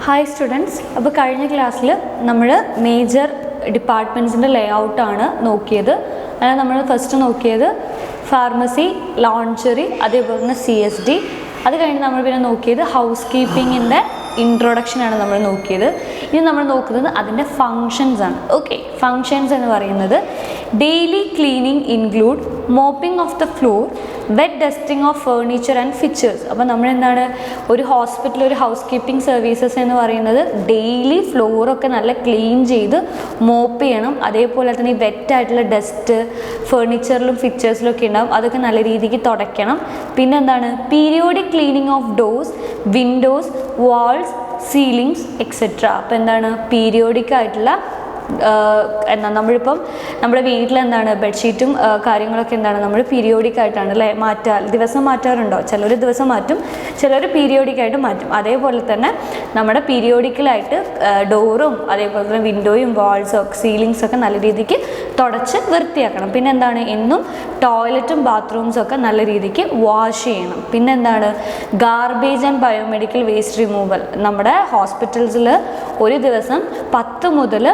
Hi students, അപ്പോൾ കഴിഞ്ഞ ക്ലാസ്സിൽ നമ്മൾ മേജർ ഡിപ്പാർട്ട്മെൻറ്റ്സിൻ്റെ ലേഔട്ടാണ് നോക്കിയത്. അതായത് നമ്മൾ ഫസ്റ്റ് നോക്കിയത് ഫാർമസി, ലോണ്ടറി, അതേപോലെ തന്നെ CSD. അത് കഴിഞ്ഞ് നമ്മൾ പിന്നെ നോക്കിയത് ഹൗസ് കീപ്പിങ്ങിൻ്റെ ഇൻട്രൊഡക്ഷനാണ് നമ്മൾ നോക്കിയത്. ഇനി നമ്മൾ നോക്കുന്നത് അതിൻ്റെ ഫങ്ഷൻസ് ആണ്. ഓക്കെ, ഫങ്ഷൻസ് എന്ന് പറയുന്നത് daily cleaning include mopping of the floor, wet dusting of furniture and fixtures. അപ്പോൾ നമ്മളെന്താണ്, ഒരു ഹോസ്പിറ്റൽ, ഒരു ഹൗസ് കീപ്പിംഗ് സർവീസസ് എന്ന് പറയുന്നത് ഡെയിലി ഫ്ലോറൊക്കെ നല്ല ക്ലീൻ ചെയ്ത് മോപ്പ് ചെയ്യണം. അതേപോലെ തന്നെ ഈ വെറ്റായിട്ടുള്ള ഡസ്റ്റ് ഫേർണിച്ചറിലും ഫിച്ചേഴ്സിലും ഒക്കെ ഉണ്ടാവും, അതൊക്കെ നല്ല രീതിക്ക് തുടയ്ക്കണം. പിന്നെ എന്താണ്, periodic cleaning of doors, windows, walls, ceilings etcetera. അപ്പോൾ എന്താണ്, പീരിയോഡിക് ആയിട്ടുള്ള എന്താ, നമ്മളിപ്പം നമ്മുടെ വീട്ടിലെന്താണ് ബെഡ്ഷീറ്റും കാര്യങ്ങളൊക്കെ എന്താണ് നമ്മൾ പീരിയോഡിക് ആയിട്ടാണ് അല്ലേ ദിവസം മാറ്റാറുണ്ടോ? ചിലർ ദിവസം മാറ്റും, ചിലർ പീരിയോഡിക്കായിട്ട് മാറ്റും. അതേപോലെ തന്നെ നമ്മുടെ പീരിയോഡിക്കലായിട്ട് ഡോറും അതേപോലെ തന്നെ വിൻഡോയും വാൾസും സീലിങ്സൊക്കെ നല്ല രീതിക്ക് തുടച്ച് വൃത്തിയാക്കണം. പിന്നെ എന്താണ്, എന്നും ടോയ്ലറ്റും ബാത്റൂംസും ഒക്കെ നല്ല രീതിക്ക് വാഷ് ചെയ്യണം. പിന്നെ എന്താണ്, garbage and biomedical waste removal. നമ്മുടെ ഹോസ്പിറ്റൽസിൽ ഒരു ദിവസം 10 മുതൽ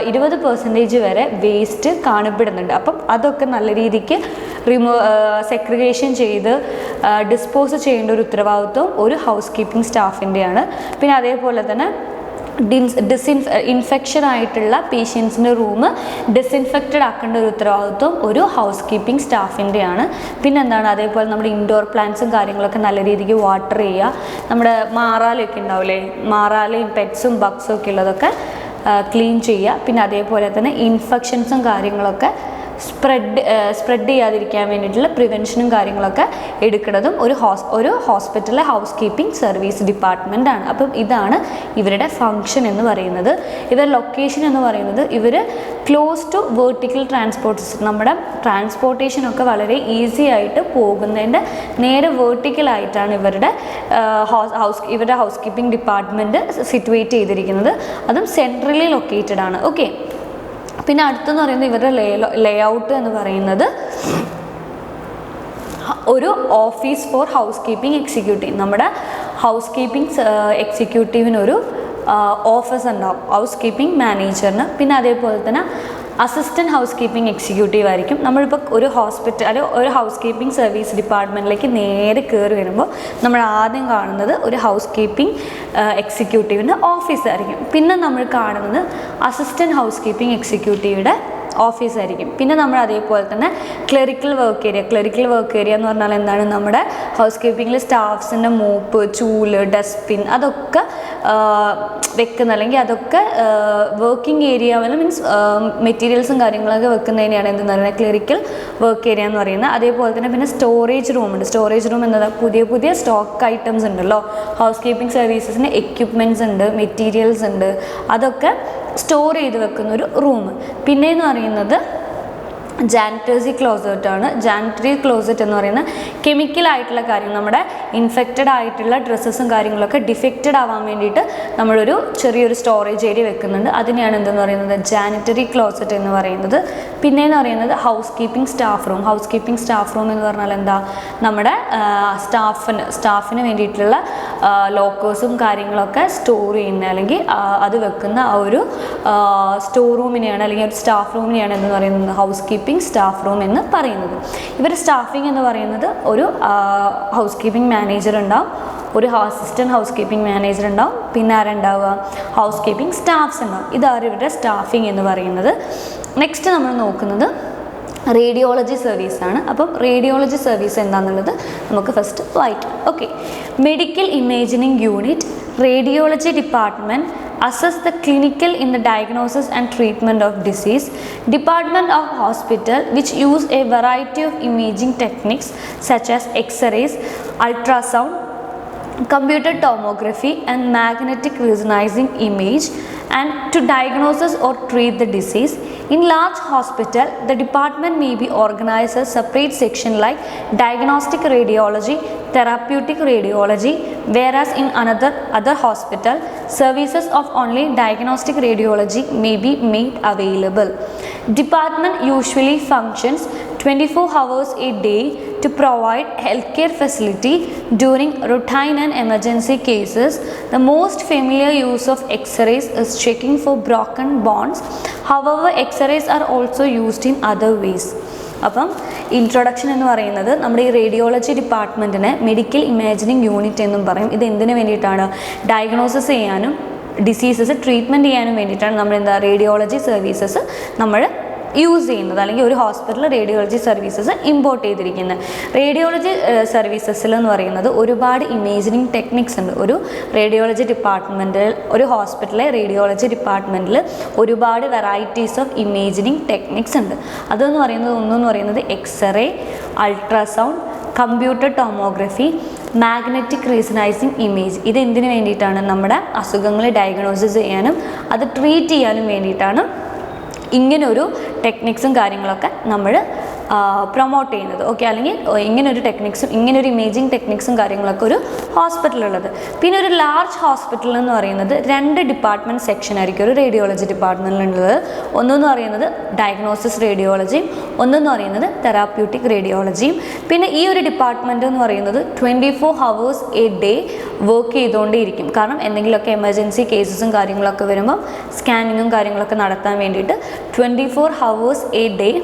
20% വരെ വേസ്റ്റ് കാണപ്പെടുന്നുണ്ട്. അപ്പം അതൊക്കെ നല്ല രീതിക്ക് സെഗ്രിഗേഷൻ ചെയ്ത് ഡിസ്പോസ് ചെയ്യേണ്ട ഒരു ഉത്തരവാദിത്വം ഒരു ഹൗസ് കീപ്പിംഗ് സ്റ്റാഫിൻ്റെയാണ്. പിന്നെ അതേപോലെ തന്നെ ഇൻഫെക്ഷൻ ആയിട്ടുള്ള പേഷ്യൻസിൻ്റെ റൂം ഡിസിൻഫെക്റ്റഡ് ആക്കേണ്ട ഒരു ഉത്തരവാദിത്വം ഒരു ഹൗസ് കീപ്പിംഗ് സ്റ്റാഫിൻ്റെയാണ്. പിന്നെന്താണ്, അതേപോലെ നമ്മുടെ ഇൻഡോർ പ്ലാന്റ്സും കാര്യങ്ങളൊക്കെ നല്ല രീതിക്ക് വാട്ടർ ചെയ്യുക. നമ്മുടെ മാറാലയൊക്കെ ഉണ്ടാവില്ലേ, മാറാലയും പെറ്റ്സും ബഗ്സും ഒക്കെ ഉള്ളതൊക്കെ ക്ലീൻ ചെയ്യുക. പിന്നെ അതേപോലെ തന്നെ ഇൻഫെക്ഷൻസും കാര്യങ്ങളൊക്കെ സ്പ്രെഡ് ചെയ്യാതിരിക്കാൻ വേണ്ടിയിട്ടുള്ള പ്രിവെൻഷനും കാര്യങ്ങളൊക്കെ എടുക്കുന്നതും ഒരു ഹോസ്പിറ്റലിലെ ഹൗസ് കീപ്പിംഗ് സർവീസ് ഡിപ്പാർട്ട്മെൻറ്റാണ്. അപ്പം ഇതാണ് ഇവരുടെ ഫങ്ഷൻ എന്ന് പറയുന്നത്. ഇവരുടെ ലൊക്കേഷൻ എന്ന് പറയുന്നത്, ഇവർ close to vertical transport system. നമ്മുടെ ട്രാൻസ്പോർട്ടേഷനൊക്കെ വളരെ ഈസി ആയിട്ട് പോകുന്നതിൻ്റെ നേരെ വേർട്ടിക്കലായിട്ടാണ് ഇവരുടെ ഹൗസ് കീപ്പിംഗ് ഡിപ്പാർട്ട്മെൻറ്റ് സിറ്റുവേറ്റ് ചെയ്തിരിക്കുന്നത്. അതും സെൻട്രലി ലൊക്കേറ്റഡ് ആണ്. ഓക്കെ, പിന്നെ അടുത്തെന്ന് പറയുന്നത് ഇവരുടെ ലേഔട്ട് എന്ന് പറയുന്നത് ഒരു office four house keeping executive. നമ്മുടെ ഹൗസ് കീപ്പിംഗ് എക്സിക്യൂട്ടീവിനൊരു ഓഫീസ് ഉണ്ടാവും, ഹൗസ് കീപ്പിംഗ് മാനേജറിന്. പിന്നെ അതേപോലെ തന്നെ അസിസ്റ്റൻറ്റ് ഹൗസ് കീപ്പിംഗ് എക്സിക്യൂട്ടീവ് ആയിരിക്കും. നമ്മളിപ്പോൾ ഒരു ഹോസ്പിറ്റൽ അല്ലെങ്കിൽ ഒരു ഹൗസ് കീപ്പിംഗ് സർവീസ് ഡിപ്പാർട്ട്മെൻറ്റിലേക്ക് നേരെ കയറി വരുമ്പോൾ നമ്മൾ ആദ്യം കാണുന്നത് ഒരു ഹൗസ് കീപ്പിംഗ് എക്സിക്യൂട്ടീവിൻ്റെ ഓഫീസായിരിക്കും. പിന്നെ നമ്മൾ കാണുന്നത് അസിസ്റ്റൻറ്റ് ഹൗസ് കീപ്പിംഗ് എക്സിക്യൂട്ടീവിൻ്റെ ഓഫീസായിരിക്കും. പിന്നെ നമ്മൾ അതേപോലെ തന്നെ ക്ലറിക്കൽ വർക്ക് ഏരിയ എന്ന് പറഞ്ഞാൽ എന്താണ്, നമ്മുടെ ഹൗസ് കീപ്പിങ്ങിൽ സ്റ്റാഫ്സിൻ്റെ മോപ്പ്, ചൂല്, ഡസ്റ്റ്ബിൻ അതൊക്കെ വെക്കുന്ന, അല്ലെങ്കിൽ അതൊക്കെ വർക്കിംഗ് ഏരിയ മീൻസ് മെറ്റീരിയൽസും കാര്യങ്ങളൊക്കെ വെക്കുന്നതിനെയാണ് എന്തെന്ന് പറയുന്നത് ക്ലറിക്കൽ വർക്ക് ഏരിയ എന്ന് പറയുന്നത്. അതേപോലെ തന്നെ പിന്നെ സ്റ്റോറേജ് റൂം ഉണ്ട്. സ്റ്റോറേജ് റൂം എന്നത് പുതിയ സ്റ്റോക്ക് ഐറ്റംസ് ഉണ്ടല്ലോ, ഹൗസ് കീപ്പിംഗ് സർവീസസിന് എക്യുപ്മെൻറ്റ്സ് ഉണ്ട്, മെറ്റീരിയൽസ് ഉണ്ട്, അതൊക്കെ സ്റ്റോർ ചെയ്ത് വെക്കുന്നൊരു റൂം. പിന്നെയെന്ന് പറയുന്നത് ജാനിറ്ററി ക്ലോസറ്റ് ആണ്. ജാനിറ്ററി ക്ലോസറ്റ് എന്ന് പറയുന്നത് കെമിക്കലായിട്ടുള്ള കാര്യം, നമ്മുടെ ഇൻഫെക്റ്റഡ് ആയിട്ടുള്ള ഡ്രസ്സസും കാര്യങ്ങളൊക്കെ ഡിഫെക്റ്റഡ് ആവാൻ വേണ്ടിയിട്ട് നമ്മളൊരു ചെറിയൊരു സ്റ്റോറേജ് ഏരിയ വെക്കുന്നുണ്ട്. അതിനെയാണ് എന്തെന്ന് പറയുന്നത് ജാനിറ്ററി ക്ലോസറ്റ് എന്ന് പറയുന്നത്. പിന്നെയെന്ന് പറയുന്നത് house keeping staff room. House keeping staff room എന്ന് പറഞ്ഞാൽ എന്താ, നമ്മുടെ സ്റ്റാഫിന് വേണ്ടിയിട്ടുള്ള ലോക്കേഴ്സും കാര്യങ്ങളൊക്കെ സ്റ്റോർ ചെയ്യുന്ന അല്ലെങ്കിൽ അത് വെക്കുന്ന ആ ഒരു സ്റ്റോർ റൂമിനെയാണ് അല്ലെങ്കിൽ ഒരു സ്റ്റാഫ് റൂമിനെയാണ് എന്ന് പറയുന്നത് ഹൗസ് കീപ്പിംഗ് സ്റ്റാഫ് റൂം എന്ന് പറയുന്നത്. ഇവർ സ്റ്റാഫിംഗ് എന്ന് പറയുന്നത് ഒരു ഹൗസ് കീപ്പിംഗ് മാനേജർ ഉണ്ടാവും, ഒരു അസിസ്റ്റൻറ്റ് ഹൗസ് കീപ്പിംഗ് മാനേജർ ഉണ്ടാവും, പിന്നെ ആരുണ്ടാവുക, ഹൗസ് കീപ്പിംഗ് സ്റ്റാഫ്സ് ഉണ്ടാവും. ഇതാണ് ഇവരുടെ സ്റ്റാഫിംഗ് എന്ന് പറയുന്നത്. നെക്സ്റ്റ് നമ്മൾ നോക്കുന്നത് റേഡിയോളജി സർവീസാണ്. അപ്പം റേഡിയോളജി സർവീസ് എന്താണെന്നുള്ളത് നമുക്ക് ഫസ്റ്റ് വായിക്കാം. Okay, medical imaging unit, radiology department assess the clinical in the diagnosis and treatment of disease. Department of hospital which use a variety of imaging techniques such as x-rays, ultrasound, computer tomography and magnetic resonance image and to diagnose or treat the disease. In large hospital, the department may be organized as separate section like diagnostic radiology, therapeutic radiology, whereas in other hospital, services of only diagnostic radiology may be made available. Department usually functions 24 hours a day to provide healthcare facility during routine and emergency cases. The most familiar use of X-rays is checking for broken bones. However, X-rays are also used in other ways. അപ്പം introduction എന്ന് പറയുന്നത് നമ്മുടെ ഈ radiology ഡിപ്പാർട്ട്മെൻറ്റിനെ medical imagining unit എന്നും പറയും. ഇത് എന്തിനു വേണ്ടിയിട്ടാണ്? ഡയഗ്നോസിസ് ചെയ്യാനും ഡിസീസസ് ട്രീറ്റ്മെൻറ്റ് ചെയ്യാനും വേണ്ടിയിട്ടാണ് നമ്മൾ റേഡിയോളജി സർവീസസ് നമ്മൾ യൂസ് ചെയ്യുന്നത്, അല്ലെങ്കിൽ ഒരു ഹോസ്പിറ്റലിൽ റേഡിയോളജി സർവീസസ് ഇമ്പോർട്ട് ചെയ്തിരിക്കുന്നത്. റേഡിയോളജി സർവീസസിൽ എന്ന് പറയുന്നത് ഒരുപാട് ഇമേജിനിങ് ടെക്നിക്സ് ഉണ്ട്. ഒരു റേഡിയോളജി ഡിപ്പാർട്ട്മെൻറ്റിൽ, ഒരു ഹോസ്പിറ്റലിലെ റേഡിയോളജി ഡിപ്പാർട്ട്മെൻറ്റിൽ ഒരുപാട് വെറൈറ്റീസ് ഓഫ് ഇമേജിനിങ് ടെക്നിക്സ് ഉണ്ട്. അതെന്ന് പറയുന്നത് ഒന്നെന്ന് പറയുന്നത് X ray, ultrasound, computer tomography, magnetic resonance image. ഇത് എന്തിനു വേണ്ടിയിട്ടാണ്? നമ്മുടെ അസുഖങ്ങൾ ഡയഗ്നോസിസ് ചെയ്യാനും അത് ട്രീറ്റ് ചെയ്യാനും വേണ്ടിയിട്ടാണ് ഇങ്ങനൊരു ടെക്നിക്സും കാര്യങ്ങളൊക്കെ നമ്മൾ പ്രൊമോട്ട് ചെയ്യുന്നത്. ഓക്കെ, അല്ലെങ്കിൽ ഇങ്ങനൊരു ടെക്നിക്സും ഇങ്ങനൊരു ഇമേജിങ് ടെക്നിക്സും കാര്യങ്ങളൊക്കെ ഒരു ഹോസ്പിറ്റലുള്ളത്. പിന്നെ ഒരു ലാർജ് ഹോസ്പിറ്റൽ എന്ന് പറയുന്നത് 2 ഡിപ്പാർട്ട്മെൻറ്റ് സെക്ഷൻ ആയിരിക്കും ഒരു റേഡിയോളജി ഡിപ്പാർട്ട്മെൻറ്റിലുള്ളത്. ഒന്നെന്ന് പറയുന്നത് ഡയഗ്നോസിസ് റേഡിയോളജിയും ഒന്നെന്ന് പറയുന്നത് തെറാപ്യൂട്ടിക് റേഡിയോളജിയും. പിന്നെ ഈ ഒരു ഡിപ്പാർട്ട്മെൻറ്റ് എന്ന് പറയുന്നത് 24 hours a day വർക്ക് ചെയ്തുകൊണ്ടേയിരിക്കും. കാരണം എന്തെങ്കിലുമൊക്കെ എമർജൻസി കേസസും കാര്യങ്ങളൊക്കെ വരുമ്പം സ്കാനിങ്ങും കാര്യങ്ങളൊക്കെ നടത്താൻ വേണ്ടിയിട്ട് 24 hours a day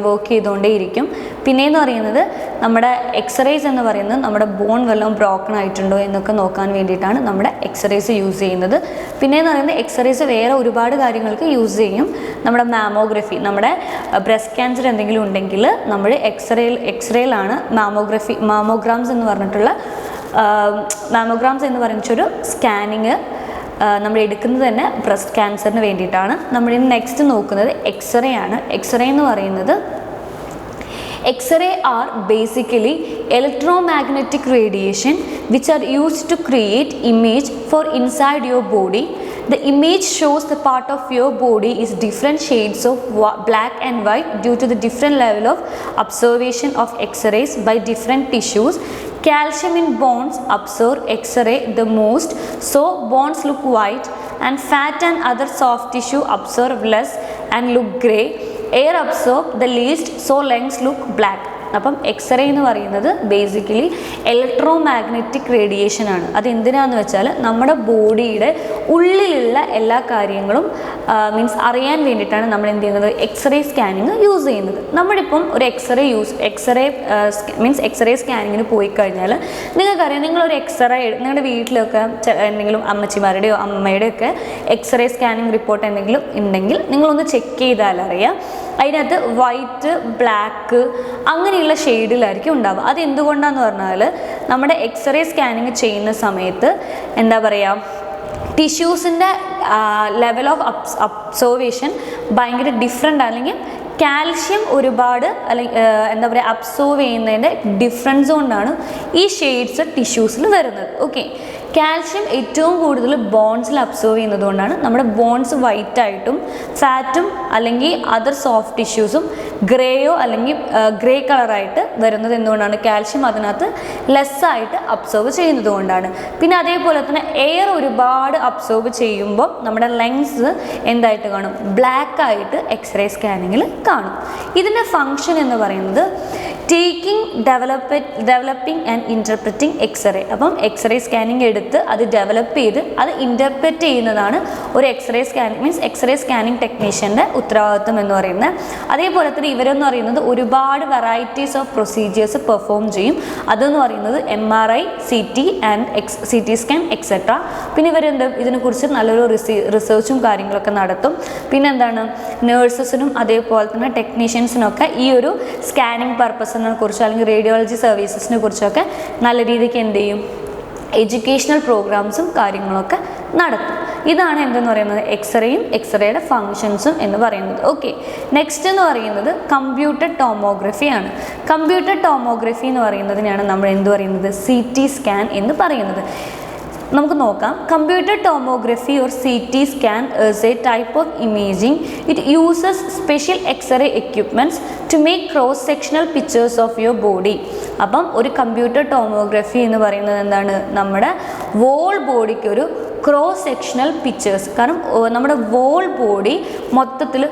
വർക്ക് ചെയ്തുകൊണ്ടേയിരിക്കും. പിന്നെയെന്ന് പറയുന്നത് നമ്മുടെ എക്സ്റേസ് എന്ന് പറയുന്നത് നമ്മുടെ ബോൺ വല്ലതും ബ്രോക്കൺ ആയിട്ടുണ്ടോ എന്നൊക്കെ നോക്കാൻ വേണ്ടിയിട്ടാണ് നമ്മുടെ എക്സ്റേസ് യൂസ് ചെയ്യുന്നത്. പിന്നെയെന്ന് പറയുന്നത് എക്സ്റേസ് വേറെ ഒരുപാട് കാര്യങ്ങൾക്ക് യൂസ് ചെയ്യും. നമ്മുടെ മാമോഗ്രഫി, നമ്മുടെ ബ്രസ്റ്റ് ക്യാൻസർ എന്തെങ്കിലും ഉണ്ടെങ്കിൽ നമ്മൾ എക്സ്റേയിലാണ് മാമോഗ്രാംസ് എന്ന് പറഞ്ഞിട്ടുള്ള സ്കാനിങ് നമ്മൾ എടുക്കുന്നത് തന്നെ ബ്രസ്റ്റ് ക്യാൻസറിന് വേണ്ടിയിട്ടാണ്. നമ്മളിന്ന് നെക്സ്റ്റ് നോക്കുന്നത് എക്സ്റേ ആണ്. എക്സ്റേ എന്ന് പറയുന്നത് X-ray are basically electromagnetic radiation which are used to create image for inside your body. The image shows the part of your body is different shades of black and white due to the different level of observation of X-rays by different tissues. Calcium in bones absorb X-ray the most, so bones look white, and fat and other soft tissue absorb less and look grey. Air absorb the least, so lungs look black. അപ്പം x-ray എന്ന് പറയുന്നത് basically electro magnetic radiation ആണ്. അതെന്തിനാന്ന് വെച്ചാൽ നമ്മുടെ ബോഡിയുടെ ഉള്ളിലുള്ള എല്ലാ കാര്യങ്ങളും അറിയാൻ വേണ്ടിയിട്ടാണ് നമ്മൾ എന്ത് ചെയ്യുന്നത്, എക്സ്റേ സ്കാനിങ് യൂസ് ചെയ്യുന്നത്. നമ്മളിപ്പം ഒരു എക്സ്റേ സ്കാനിങ്ങിന് പോയി കഴിഞ്ഞാൽ നിങ്ങൾക്കറിയാം, നിങ്ങളൊരു നിങ്ങളുടെ വീട്ടിലൊക്കെ എന്തെങ്കിലും അമ്മച്ചിമാരുടെയോ അമ്മയുടെയോ ഒക്കെ എക്സ്റേ സ്കാനിങ് റിപ്പോർട്ട് എന്തെങ്കിലും ഉണ്ടെങ്കിൽ നിങ്ങളൊന്ന് ചെക്ക് ചെയ്താൽ അറിയാം, അതിനകത്ത് വൈറ്റ്, ബ്ലാക്ക് അങ്ങനെയുള്ള ഷെയ്ഡിലായിരിക്കും ഉണ്ടാവുക. അതെന്തുകൊണ്ടാണെന്ന് പറഞ്ഞാൽ നമ്മുടെ എക്സ്റേ സ്കാനിങ് ചെയ്യുന്ന സമയത്ത് എന്താ പറയുക, ടിഷ്യൂസിൻ്റെ ലെവൽ ഓഫ് അബ്സോർവേഷൻ ഭയങ്കര ഡിഫറെൻ്റ്, അല്ലെങ്കിൽ കാൽഷ്യം ഒരുപാട് എന്താ പറയുക അബ്സോർവ് ചെയ്യുന്നതിൻ്റെ ഡിഫറൻസ് കൊണ്ടാണ് ഈ ഷെയ്ഡ്സ് ടിഷ്യൂസിൽ വരുന്നത്. ഓക്കെ, കാൽഷ്യം ഏറ്റവും കൂടുതൽ ബോൺസിൽ അബ്സോർവ് ചെയ്യുന്നത് കൊണ്ടാണ് നമ്മുടെ ബോൺസ് വൈറ്റായിട്ടും ഫാറ്റും അല്ലെങ്കിൽ അതർ സോഫ്റ്റ് ടിഷ്യൂസും ഗ്രേയോ അല്ലെങ്കിൽ ഗ്രേ കളറായിട്ട് വരുന്നത്. എന്തുകൊണ്ടാണ്? കാൽഷ്യം അതിനകത്ത് ലെസ്സായിട്ട് അബ്സോർവ് ചെയ്യുന്നത് കൊണ്ടാണ്. പിന്നെ അതേപോലെ തന്നെ എയർ ഒരുപാട് അബ്സോർവ് ചെയ്യുമ്പോൾ നമ്മുടെ ലങ്സ് എന്തായിട്ട് കാണും? ബ്ലാക്ക് ആയിട്ട് എക്സ്റേ സ്കാനിങ്ങിൽ കാണും. ഇതിൻ്റെ ഫങ്ഷൻ എന്ന് പറയുന്നത് taking, developing and interpreting x-ray. അപ്പം എക്സ്റേ സ്കാനിങ് എടുത്ത് അത് ഡെവലപ്പ് ചെയ്ത് അത് ഇൻ്റർപ്രറ്റ് ചെയ്യുന്നതാണ് ഒരു എക്സ്റേ സ്കാനിങ് ടെക്നീഷ്യൻ്റെ ഉത്തരവാദിത്വം എന്ന് പറയുന്നത്. അതേപോലെ തന്നെ ഇവരെന്ന് പറയുന്നത് ഒരുപാട് വെറൈറ്റീസ് ഓഫ് പ്രൊസീജിയേഴ്സ് പെർഫോം ചെയ്യും. അതെന്ന് പറയുന്നത് MRI, CT and CT scan etcetera. പിന്നെ ഇതിനെക്കുറിച്ച് നല്ലൊരു റിസർച്ചും കാര്യങ്ങളൊക്കെ നടത്തും. പിന്നെ എന്താണ്, നേഴ്സസിനും അതേപോലെ തന്നെ ടെക്നീഷ്യൻസിനൊക്കെ ഈ ഒരു സ്കാനിങ് പർപ്പസിനെ കുറിച്ച് അല്ലെങ്കിൽ റേഡിയോളജി സർവീസസിനെ കുറിച്ചൊക്കെ നല്ല രീതിക്ക് എന്ത് ചെയ്യും, എഡ്യൂക്കേഷണൽ പ്രോഗ്രാംസും കാര്യങ്ങളൊക്കെ നടത്തും. ഇതാണ് എന്തെന്ന് പറയുന്നത് എക്സ്റേയും എക്സ്റേയുടെ ഫങ്ഷൻസും എന്ന് പറയുന്നത്. ഓക്കെ, നെക്സ്റ്റ് എന്ന് പറയുന്നത് കമ്പ്യൂട്ടർ ടോമോഗ്രഫിയാണ്. കമ്പ്യൂട്ടർ ടോമോഗ്രഫി എന്ന് പറയുന്നതിനാണ് നമ്മൾ എന്ത് പറയുന്നത്, CT സ്കാൻ എന്ന് പറയുന്നത്. നമുക്ക് നോക്കാം. Computer tomography or CT scan is a type of imaging. It uses special x-ray equipments to make cross sectional pictures of your body. അപ്പം ഒരു കമ്പ്യൂട്ടർ ടോമോഗ്രഫി എന്ന് പറയുന്നത് എന്താണ്, നമ്മുടെ വോൾ ബോഡിക്ക് ഒരു ക്രോസ് സെക്ഷണൽ പിക്ചേഴ്സ്, കാരണം നമ്മുടെ വോൾ ബോഡി മൊത്തത്തിൽ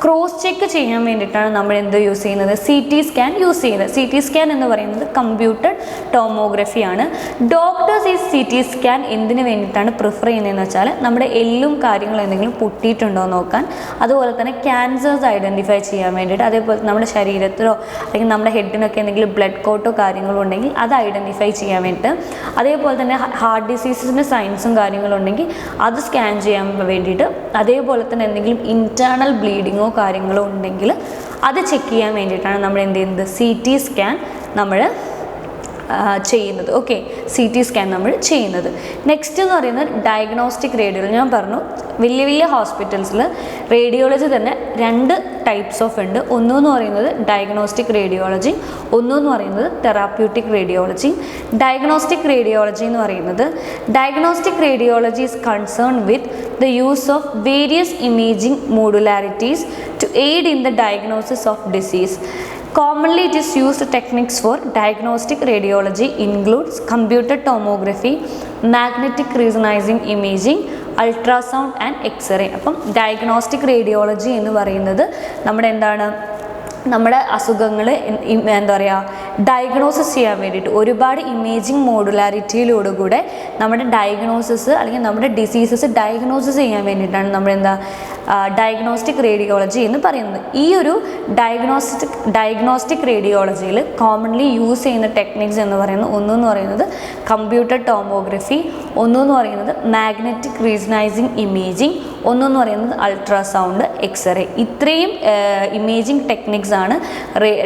ക്രോസ് ചെക്ക് ചെയ്യാൻ വേണ്ടിയിട്ടാണ് നമ്മൾ എന്ത് യൂസ് ചെയ്യുന്നത്, CT സ്കാൻ യൂസ് ചെയ്യുന്നത്. CT സ്കാൻ എന്ന് പറയുന്നത് കമ്പ്യൂട്ടഡ് ടോമോഗ്രഫിയാണ്. ഡോക്ടേഴ്സ് ഈ CT സ്കാൻ എന്തിനു വേണ്ടിയിട്ടാണ് പ്രിഫർ ചെയ്യുന്നതെന്ന് വെച്ചാൽ നമ്മുടെ എല്ലും കാര്യങ്ങളും എന്തെങ്കിലും പൊട്ടിയിട്ടുണ്ടോ എന്ന് നോക്കാൻ, അതുപോലെ തന്നെ ക്യാൻസേഴ്സ് ഐഡൻറ്റിഫൈ ചെയ്യാൻ വേണ്ടിയിട്ട്, അതേപോലെ നമ്മുടെ ശരീരത്തിലോ അല്ലെങ്കിൽ നമ്മുടെ ഹെഡിനൊക്കെ എന്തെങ്കിലും ബ്ലഡ് കോട്ടോ കാര്യങ്ങളോ ഉണ്ടെങ്കിൽ അത് ഐഡൻറ്റിഫൈ ചെയ്യാൻ വേണ്ടിയിട്ട്, അതേപോലെ തന്നെ ഹാർട്ട് ഡിസീസസിൻ്റെ സൈൻസും കാര്യങ്ങളും ഉണ്ടെങ്കിൽ അത് സ്കാൻ ചെയ്യാൻ വേണ്ടിയിട്ട്, അതേപോലെ തന്നെ എന്തെങ്കിലും ഇൻറ്റേർണൽ ബ്ലീഡിങ്ങോ കാര്യങ്ങളോ ഉണ്ടെങ്കിൽ അത് ചെക്ക് ചെയ്യാൻ വേണ്ടിയിട്ടാണ് നമ്മൾ എന്ത് ചെയ്യുന്നത്, CT സ്കാൻ നമ്മൾ ചെയ്യുന്നത്. ഓക്കെ, CT സ്കാൻ നമ്മൾ ചെയ്യുന്നത്. നെക്സ്റ്റ് എന്ന് പറയുന്നത് ഡയഗ്നോസ്റ്റിക് റേഡിയോളജി. ഞാൻ പറഞ്ഞു വലിയ വലിയ ഹോസ്പിറ്റൽസിൽ റേഡിയോളജി തന്നെ 2 ടൈപ്സ് ഓഫ് ഉണ്ട്. ഒന്നെന്ന് പറയുന്നത് ഡയഗ്നോസ്റ്റിക് റേഡിയോളജി, ഒന്നെന്ന് പറയുന്നത് തെറാപ്യൂട്ടിക് റേഡിയോളജി. ഡയഗ്നോസ്റ്റിക് റേഡിയോളജി എന്ന് പറയുന്നത് diagnostic radiology is concern with the use of various imaging modalities to aid in the diagnosis of disease. Commonly it is used techniques for diagnostic radiology includes computed tomography, magnetic resonance imaging, ultrasound and X-ray. അപ്പം diagnostic radiology എന്ന് പറയുന്നത് നമ്മുടെ എന്താണ്, നമ്മുടെ അസുഖങ്ങൾ എന്താ പറയുക diagnosis ചെയ്യാൻ വേണ്ടിയിട്ട് ഒരുപാട് ഇമേജിങ് മോഡുലാരിറ്റിയിലോടുകൂടെ നമ്മുടെ ഡയഗ്നോസിസ് അല്ലെങ്കിൽ നമ്മുടെ ഡിസീസസ് ഡയഗ്നോസിസ് ചെയ്യാൻ വേണ്ടിയിട്ടാണ് നമ്മളെന്താ ഡയഗ്നോസ്റ്റിക് റേഡിയോളജി എന്ന് പറയുന്നത്. ഈ ഒരു ഡയഗ്നോസ്റ്റിക് റേഡിയോളജിയിൽ കോമൺലി യൂസ് ചെയ്യുന്ന ടെക്നിക്സ് എന്ന് പറയുന്നത് ഒന്നെന്ന് പറയുന്നത് കമ്പ്യൂട്ടർ ടോമോഗ്രഫി, ഒന്നെന്ന് പറയുന്നത് മാഗ്നറ്റിക് റീസണൈസിങ് ഇമേജിങ്, ഒന്നെന്ന് പറയുന്നത് അൾട്രാസൗണ്ട്, എക്സ്റേ. ഇത്രയും ഇമേജിങ് ടെക്നിക്സ് ആണ്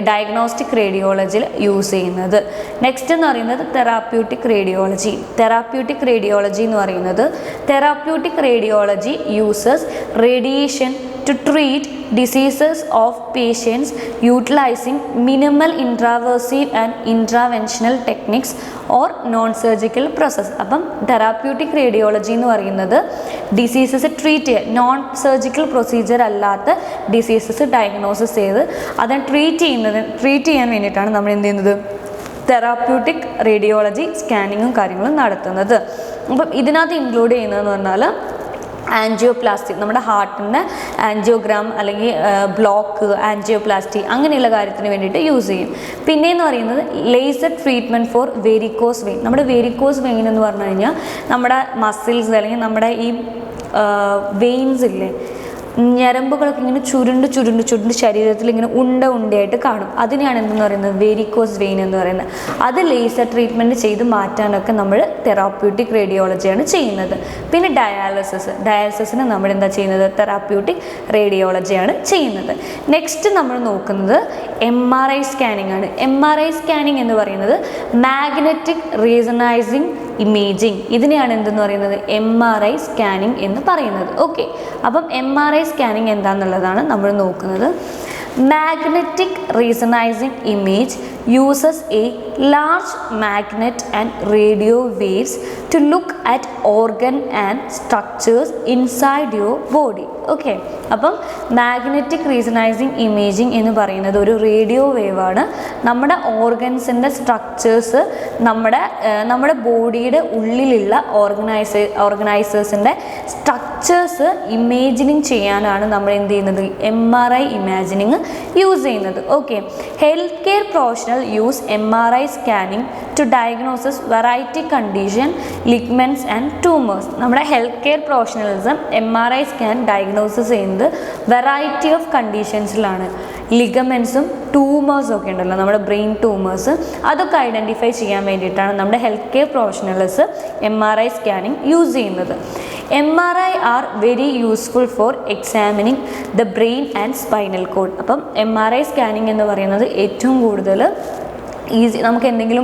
ഡയഗ്നോസ്റ്റിക് റേഡിയോളജിയിൽ യൂസ് ചെയ്യുന്നത്. നെക്സ്റ്റ് എന്ന് പറയുന്നത് തെറാപ്യൂട്ടിക് റേഡിയോളജി. തെറാപ്യൂട്ടിക് റേഡിയോളജി എന്ന് പറയുന്നത് therapeutic radiology uses radiation to treat diseases of patients utilizing minimal intravasive and interventional techniques or non-surgical process. അപ്പം തെറാപ്യൂട്ടിക് റേഡിയോളജി എന്ന് പറയുന്നത് ഡിസീസസ് ട്രീറ്റ് ചെയ്യുക, നോൺ സർജിക്കൽ പ്രൊസീജിയർ അല്ലാത്ത ഡിസീസസ് ഡയഗ്നോസിസ് ചെയ്ത് അത് treat ചെയ്യാൻ വേണ്ടിയിട്ടാണ് നമ്മൾ എന്ത് ചെയ്യുന്നത്, തെറാപ്യൂട്ടിക് റേഡിയോളജി സ്കാനിങ്ങും കാര്യങ്ങളും നടത്തുന്നത്. അപ്പം ഇതിനകത്ത് ഇൻക്ലൂഡ് ചെയ്യുന്നതെന്ന് പറഞ്ഞാൽ ആൻജിയോപ്ലാസ്റ്റി, നമ്മുടെ ഹാർട്ടിൻ്റെ ആൻജിയോഗ്രാം അല്ലെങ്കിൽ ബ്ലോക്ക്, ആൻജിയോപ്ലാസ്റ്റി അങ്ങനെയുള്ള കാര്യത്തിന് വേണ്ടിയിട്ട് യൂസ് ചെയ്യും. പിന്നെയെന്ന് പറയുന്നത് laser treatment for varicose vein. നമ്മുടെ വെരിക്കോസ് വെയിൻ എന്ന് പറഞ്ഞു കഴിഞ്ഞാൽ നമ്മുടെ മസിൽസ് അല്ലെങ്കിൽ നമ്മുടെ ഈ വെയിൻസ് ഇല്ലേ, ഞരമ്പുകളൊക്കെ ഇങ്ങനെ ചുരുണ്ട് ശരീരത്തിൽ ഇങ്ങനെ ഉണ്ടയായിട്ട് കാണും. അതിനെയാണ് എന്തെന്ന് പറയുന്നത്, വെരിക്കോസ് വെയിൻ എന്ന് പറയുന്നത്. അത് ലേസർ ട്രീറ്റ്മെൻറ്റ് ചെയ്ത് മാറ്റാനൊക്കെ നമ്മൾ തെറാപ്യൂട്ടിക് റേഡിയോളജിയാണ് ചെയ്യുന്നത്. പിന്നെ ഡയാലിസിസിന് നമ്മൾ എന്താ ചെയ്യുന്നത്, തെറാപ്യൂട്ടിക് റേഡിയോളജിയാണ് ചെയ്യുന്നത്. നെക്സ്റ്റ് നമ്മൾ നോക്കുന്നത് MRI സ്കാനിങ് ആണ്. MRI സ്കാനിങ് എന്ന് പറയുന്നത് മാഗ്നറ്റിക് റീസണൈസിങ് ഇമേജിങ്, ഇതിനെയാണ് എന്തെന്ന് പറയുന്നത്, MRI സ്കാനിങ് എന്ന് പറയുന്നത്. ഓക്കെ, അപ്പം MRI സ്കാനിങ് എന്താണെന്നുള്ളതാണ് നമ്മൾ നോക്കുന്നത്. Magnetic resonance image uses a large magnet and radio waves to look at organ and structures inside your body. Okay, അപ്പം മാഗ്നറ്റിക് റീസണൈസിങ് ഇമേജിങ് എന്ന് പറയുന്നത് ഒരു റേഡിയോ വേവാണ്. നമ്മുടെ ഓർഗൻസിൻ്റെ സ്ട്രക്ചേഴ്സ് നമ്മുടെ ബോഡിയുടെ ഉള്ളിലുള്ള ഓർഗനൈസേഴ്സിൻ്റെ സ്ട്രക്ചേഴ്സ് ഇമേജിനിങ് ചെയ്യാനാണ് നമ്മൾ എന്ത് ചെയ്യുന്നത്, MRI ഇമാജിനിങ് യൂസ് ചെയ്യുന്നത്. Okay, health care professional use MRI scanning to diagnose variety condition, ligaments and tumors. നമ്മുടെ health care professionalism MRI scan diagnosis ചെയ്യുന്നത് വെറൈറ്റി ഓഫ് കണ്ടീഷൻസിലാണ്. ലിഗമെൻസും ട്യൂമേഴ്സും ഒക്കെ ഉണ്ടല്ലോ, നമ്മുടെ ബ്രെയിൻ ട്യൂമേഴ്സ്, അതൊക്കെ ഐഡൻറ്റിഫൈ ചെയ്യാൻ വേണ്ടിയിട്ടാണ് നമ്മുടെ health care professionals MRI scanning use ചെയ്യുന്നത്. MRI are very useful for examining the brain and spinal cord. അപ്പം MRI സ്കാനിങ് എന്ന് പറയുന്നത് ഏറ്റവും കൂടുതൽ നമുക്ക് എന്തെങ്കിലും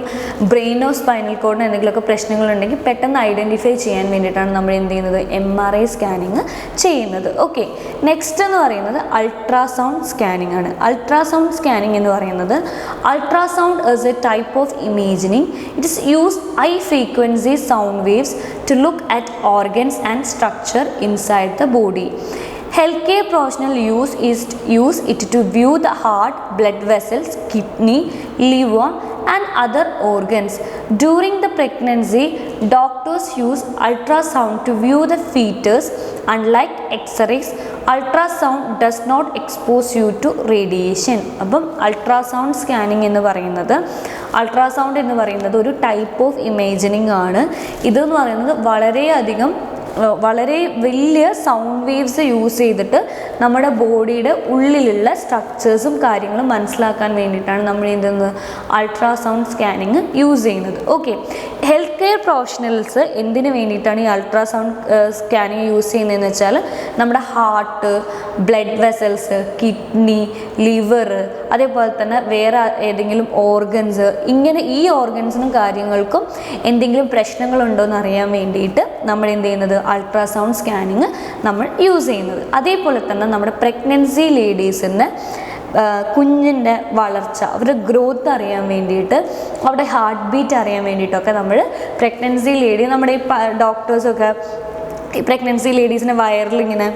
ബ്രെയിനോ സ്പൈനൽ കോഡിനോ എന്തെങ്കിലുമൊക്കെ പ്രശ്നങ്ങളുണ്ടെങ്കിൽ പെട്ടെന്ന് ഐഡൻറ്റിഫൈ ചെയ്യാൻ വേണ്ടിയിട്ടാണ് നമ്മൾ എന്ത് ചെയ്യുന്നത്, MRI സ്കാനിങ് ചെയ്യുന്നത്. ഓക്കെ, നെക്സ്റ്റ് എന്ന് പറയുന്നത് അൾട്രാസൗണ്ട് സ്കാനിങ് ആണ്. അൾട്രാസൗണ്ട് സ്കാനിങ് എന്ന് പറയുന്നത് ultrasound is a type of imaging. It is use high frequency sound waves to look at organs and structure inside the body. Healthcare professionals use it to view the heart, blood vessels, kidney, liver, and other organs. During the pregnancy, doctors use ultrasound to view the fetus. Unlike X-rays, ultrasound does not expose you to radiation. അപ്പം ultrasound scanning എന്ന് പറയുന്നത് ഒരു type of ഇമേജിനിങ് ആണ്. ഇതെന്ന് പറയുന്നത് വളരെ വലിയ sound waves use ചെയ്തിട്ട് നമ്മുടെ ബോഡിയുടെ ഉള്ളിലുള്ള സ്ട്രക്ചേഴ്സും കാര്യങ്ങളും മനസ്സിലാക്കാൻ വേണ്ടിയിട്ടാണ് നമ്മൾ ഇതിന്ന് അൾട്രാസൗണ്ട് സ്കാനിങ് യൂസ് ചെയ്യുന്നത്. ഓക്കെ, ഹെൽത്ത് കെയർ പ്രൊഫഷണൽസ് എന്തിനു വേണ്ടിയിട്ടാണ് ഈ അൾട്രാസൗണ്ട് സ്കാനിങ് യൂസ് ചെയ്യുന്നതെന്ന് വെച്ചാൽ നമ്മുടെ heart, blood vessels, kidney, liver, അതേപോലെ തന്നെ വേറെ ഏതെങ്കിലും ഓർഗൻസ്, ഇങ്ങനെ ഈ ഓർഗൻസിനും കാര്യങ്ങൾക്കും എന്തെങ്കിലും പ്രശ്നങ്ങളുണ്ടോ എന്ന് അറിയാൻ വേണ്ടിയിട്ട് നമ്മൾ എന്ത് ചെയ്യുന്നത് അൾട്രാസൗണ്ട് സ്കാനിങ് നമ്മൾ യൂസ് ചെയ്യുന്നത്. അതേപോലെ തന്നെ നമ്മുടെ പ്രഗ്നൻസി ലേഡീസിൻ്റെ കുഞ്ഞിൻ്റെ വളർച്ച, അവരുടെ ഗ്രോത്ത് അറിയാൻ വേണ്ടിയിട്ട്, അവരുടെ ഹാർട്ട് ബീറ്റ് അറിയാൻ വേണ്ടിയിട്ടൊക്കെ നമ്മൾ പ്രഗ്നൻസി ലേഡി, നമ്മുടെ ഈ ഡോക്ടേഴ്സൊക്കെ ഈ പ്രഗ്നൻസി ലേഡീസിൻ്റെ വയറിൽ ഇങ്ങനെ